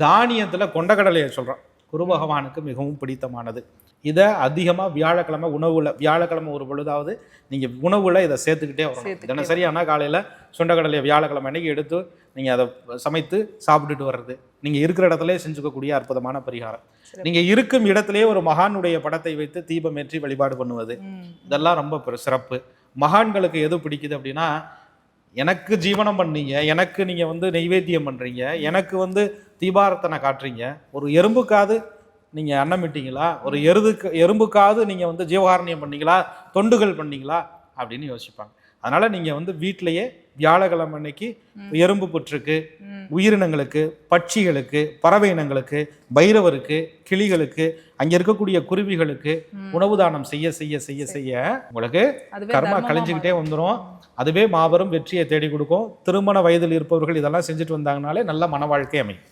தானியத்தில் கொண்டக்கடலையை சொல்கிறோம், குரு பகவானுக்கு மிகவும் பிடித்தமானது. இதை அதிகமாக வியாழக்கிழமை உணவுல, வியாழக்கிழமை ஒரு பொழுதாவது நீங்கள் உணவுல இதை சேர்த்துக்கிட்டே வரணும். தினசரி ஆனால் காலையில் சுண்டக்கடலையை வியாழக்கிழமை அன்னைக்கு எடுத்து நீங்கள் அதை சமைத்து சாப்பிட்டுட்டு வர்றது நீங்கள் இருக்கிற இடத்துல செஞ்சுக்கக்கூடிய அற்புதமான பரிகாரம். நீங்கள் இருக்கும் இடத்துலேயே ஒரு மகானுடைய படத்தை வைத்து தீபம் ஏற்றி வழிபாடு பண்ணுவது, இதெல்லாம் ரொம்ப சிறப்பு. மகான்களுக்கு எது பிடிக்குது அப்படின்னா, எனக்கு ஜீவனம் பண்ணீங்க, எனக்கு நீங்கள் நெய்வேத்தியம் பண்ணுறீங்க, எனக்கு தீபாரத்தனை காட்டுறீங்க, ஒரு எறும்புக்காது நீங்கள் அன்னமிட்டீங்களா, ஒரு எறும்புக்காவது நீங்கள் ஜீவகாரணியம் பண்ணீங்களா, தொண்டுகள் பண்ணீங்களா அப்படின்னு யோசிப்பாங்க. அதனால் நீங்கள் வீட்டிலையே வியாழக்கிழமை அன்னைக்கு எறும்பு புற்றுக்கு, உயிரினங்களுக்கு, பட்சிகளுக்கு, பறவை இனங்களுக்கு, பைரவருக்கு, கிளிகளுக்கு, அங்கே இருக்கக்கூடிய குருவிகளுக்கு உணவு தானம் செய்ய செய்ய செய்ய செய்ய உங்களுக்கு கர்மா கழிஞ்சுக்கிட்டே வந்துடும். அதுவே மாபெரும் வெற்றியை தேடி கொடுக்கும். திருமண வயதில் இருப்பவர்கள் இதெல்லாம் செஞ்சுட்டு வந்தாங்கனாலே நல்ல மன வாழ்க்கை அமையும்.